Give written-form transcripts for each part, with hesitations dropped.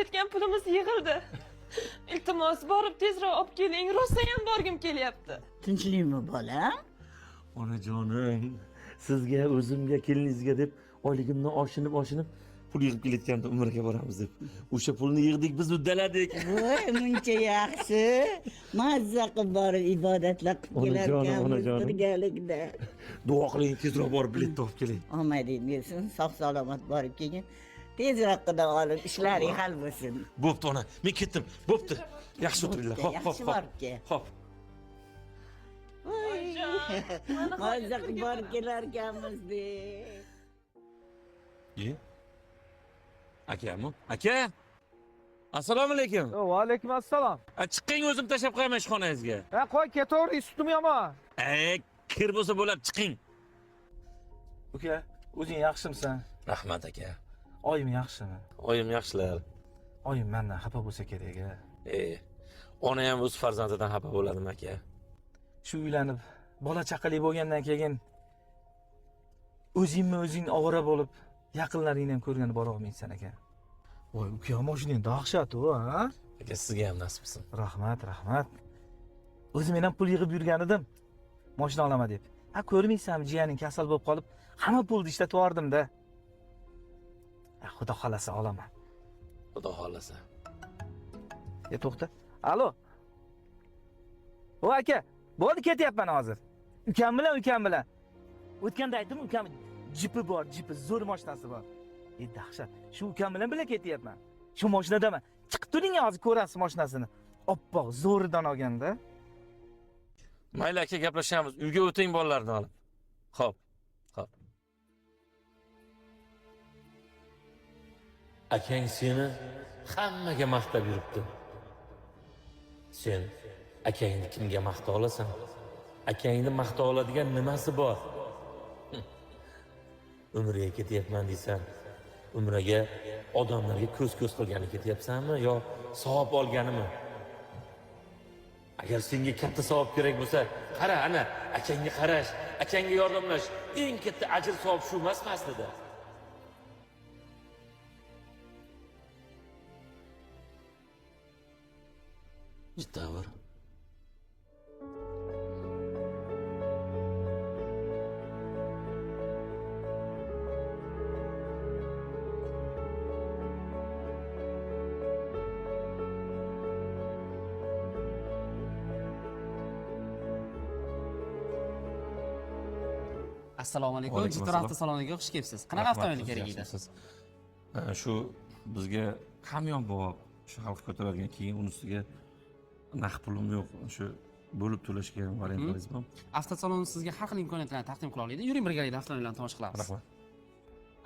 kelayotgan pulimiz yig'ildi. Iltimos, borib tezroq olib keling. Rosa ham borgim kelyapti. Tinchlikmi bolam? Onajonim, sizga, o'zimga, keliningizga deb oyligimdan oshinib pul yig'ib kelayotganda umraga boramiz deb. O'sha pulni yig'dik, biz uddaladik. Voy, muncha yaxshi. Mazza qilib borib ibodatlar qilib kelarkanmiz birgalikda. Duo qiling, tezroq borib bilet topib keling. Omading bersin, sog' salomat borib kelgin. Tezroqda olib ishlaring hal bo'lsin. Bo'pti ona, men ketdim. Bo'pti. Yaxshi o'tiringlar. Hop, Yaxshi borib kel. Hop. Voy, mazza qilib borib kelarkanmiz deb. Akami? Aka? Assalomu alaykum. Va alaykum assalom. Chiqing, o'zim tashlab qo'yaman ishxonangizga. Ha, qo'y, ketaver, sutim yomon. Kir bo'lsa bo'ladi, chiqing. Uka, o'zing yaxshimisan? Rahmat aka. Oyim yaxshimi? Oyim yaxshilar. Oyim mendan xafa bo'lsa kerak-a. Ona ham o'z farzandidan xafa bo'ladimi aka? Shu uylanib, bola chaqali bo'lgandan keyin o'zing ovora bo'lib, yaqinlaringni ham ko'rgani bora olmaysan aka. Voy, uka, mashinang dahshat-ku, ha? Aka, sizga ham nasib qilsin. Rahmat. O'zim ham pul yig'ib yurgan edim. Mashina olaman deb. Ha, ko'rmaysanmi, jiyaning kasal bo'lib qolib, hamma pulni ishlatib yubordim-da. Xudo xolasa olaman. Xudo xolasa. To'xta. Alo. O aka, bo'ldi, ketyapman hozir. Ukam bilan. O'tganda aytdim, ukam jipi bor, zo'r mashinasi bor. Dahshat. Shu ukam bilan ketyapman. Shu mashinadaman. Chiqib turing, hozir ko'rasiz mashinasini. Oppoq, zo'ridan olganda. Mayli aka, gaplashamiz. Uyga o'ting bolalarni olib. Xo'p. Akang seni hammaga maqtab yuribdi. Sen akangni kimga maqta olasan? Akangni maqta oladigan nimasi bor? Umraga ketyapman deysan. Umraga odamlarga ko'z qilgani ketyapsanmi yo savob olganimi? Agar senga katta savob kerak bo'lsa, qara, ana akangga qarash, akangga yordamlash eng katta ajr savob shu emasmi aslida? Jitavr. Assalomu alaykum. Jitor avtosaloniga xush kelibsiz. Qanaqa avtomobil kerak edi? Shu bizga kamyon bor, shu xalq ko'taradigan, keyin uni ustiga naqd pulim yo'q. Shu bo'lib to'lashga variantingiz bormi? Avtosalon sizga har xil imkoniyatlarni taqdim qila oladi. Yuring birgalikda avtomobillarni tomosha qilamiz. Rahmat.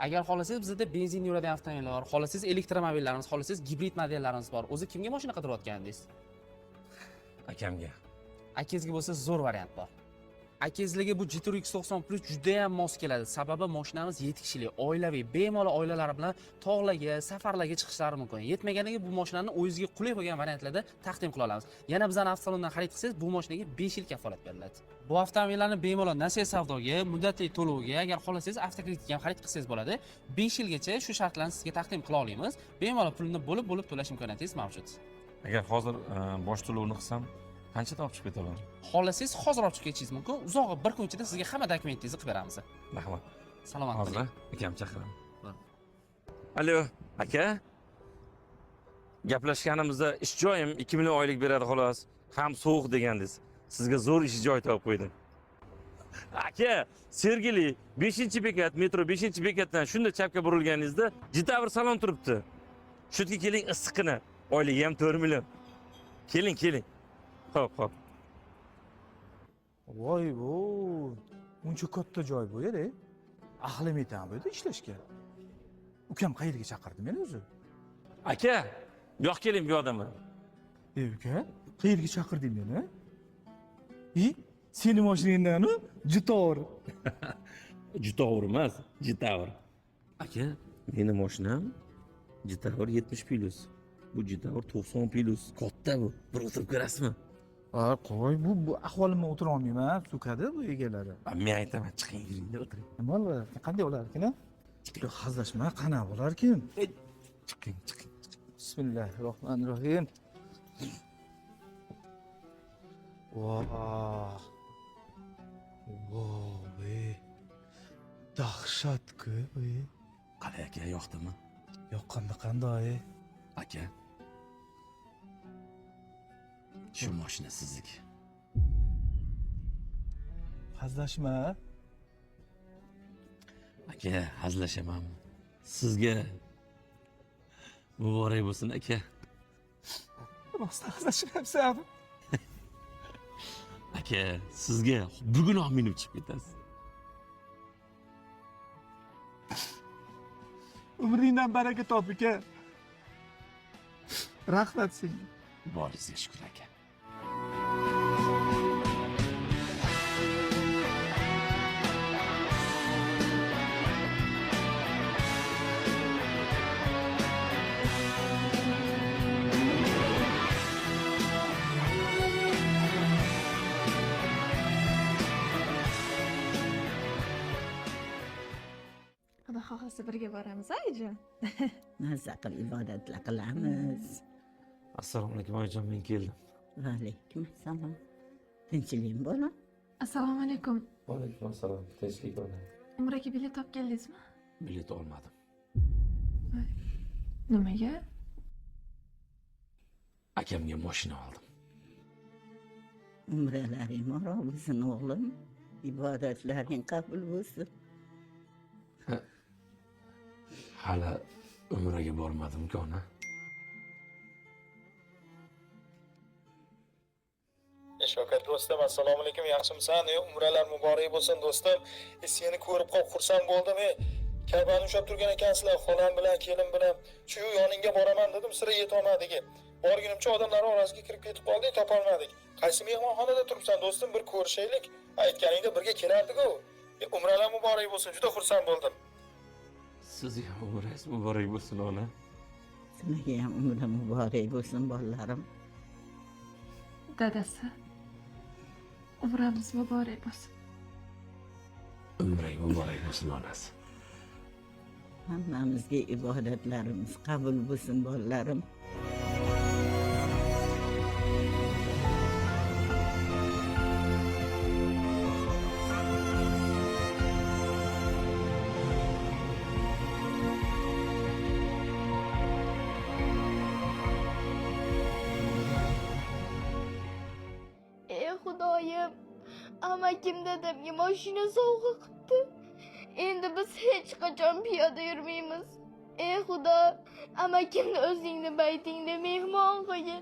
Agar xohlasangiz bizda benzin yuradigan avtomobillar, xohlasangiz elektromobillarimiz, xohlasangiz gibrid modellarimiz bor. O'zi kimga mashina qidirayotganingiz? Akamga. Akangizga bo'lsa zo'r variant bor. Akangizlarga bu Jitor X90 Plus juda ham mos keladi. Sababi mashinamiz 7 kishilik, oilaviy, bemalol oilalar bilan tog'larga, safarlarga chiqishlari mumkin. Yetmaganiga bu mashinani o'zingizga qulay bo'lgan variantlarda taqdim qila olamiz. Yana bizning avtosalondan xarid qilsangiz, bu mashinaga 5 yil kafolat beriladi. Bu avtomobillarni bemalol nasiya savdoga, muddatli to'lovga, agar xohlasangiz avtokreditga ham xarid qilsangiz bo'ladi. 5 yilgacha shu shartlarni sizga taqdim qila olamiz. Bemalol pulni bo'lib to'lash imkoniyatingiz mavjud. Agar hozir bosh to'lovni qilsam, qanchada olib chiqib keta olaman? Xohlasangiz hozir olib chiqib ketishingiz mumkin. Uzog'i bir kun ichida sizga hamma dokumentingizni qilib beramiz. Rahmat. Salomat bo'ling. Hozir akam chaqiraman. Alo, aka. Gaplashganimizda ish joyim 2 million oylik beradi xolos. Ham sovuq degandingiz. Sizga zo'r ish joy topib qo'ydim. Aka, Sergeli 5-bekat, metro 5-bekatdan shunda chapga burilganingizda Jitavr salon turibdi. Shu yerga keling, issiqqina. Oyligi ham 4 million. Keling. Xo'p. Voy, uncha katta joy bu edi. Ahlim etam bu yerda ishlashga. Ukam qayerga chaqirdi meni o'zi? Aka, yo'q keling bu yoqdaman. Uka, qayerga chaqirding meni? Seni mashinangdan-ku, Jitor. Jitor emas, Jitavr. Aka, meni mashinam Jitavr 70+. Bu Jitavr 90+. Katta bu. Bir o'tirib ko'rasizmi? Qo'y, bu ahvolimga o'tira olmayman, so'kadi bu egalari. Men aytaman, chiqing, yuringda o'tiring. Nima bo'lar? Qanday bo'lar ekan? Hazlashma, qana bo'lar ekan? Chiqing. Bismillahirrohmanirrohim. Vah. Voy. Dahshat-ku, ey. Qalay aka, yoqdimi? Yoqqanda qanday? Aka. Shu mashina sizniki. Hazlashma. Aka, hazlashamanmi? Sizga muborak bo'lsin aka. Rostdan hazlashmayapsan. Aka, sizga bugunoq minib chiqib ketasiz. Umringdan baraka top aka. Rahmat senga. Boringizga shukr aka. Xudo xohlasa birga boramiz, ayajon. Mazza qilib ibodatlar qilamiz. Assalomu alaykum oyijon, men keldim. Va alaykum assalom. Tinchlikmi bolam? Assalomu alaykum. Va alaykum assalom. Tinchlik bo'ling. Umraga bilet olib keldingizmi? Bilet olmadim. Nimaga? Akamga mashina oldim. Umralaring maro bo'lsin o'g'lim. Ibodatlaring qabul bo'lsin. Hali umraga bormadim-ku ona. Shavkat do'stim, assalomu alaykum, yaxshimisan? Umralar muborak bo'lsin do'stim. Seni ko'rib qolib xursand bo'ldim. Kabani ushlab turgan ekansizlar, xolam bilan, kelin bilan. Shu yoningga boraman dedim, sira yetolmadik. Borgunimcha odamlar orasiga kirib ketib qoldik, topolmadik. Qaysi mehmonxonada turibsan do'stim, bir ko'rishaylik. Aytganingda birga kelardik-ku. Umralar muborak bo'lsin, juda xursand bo'ldim. Sizga umrangiz muborak bo'lsin ona. Sizlarga ham umra muborak bo'lsin bolalarim. Dadasi. Umramiz muborak bo'lsin. Umrang muborak bo'lsin onasi. Hammamizga ibodatlarimiz qabul bo'lsin bolalarim. Xudoyim, amakim dadamga mashina sovg'a qildi. Endi biz hech qachon piyoda yurmaymiz. Xudo, amakimni o'zingni baytingda mehmon qilgin.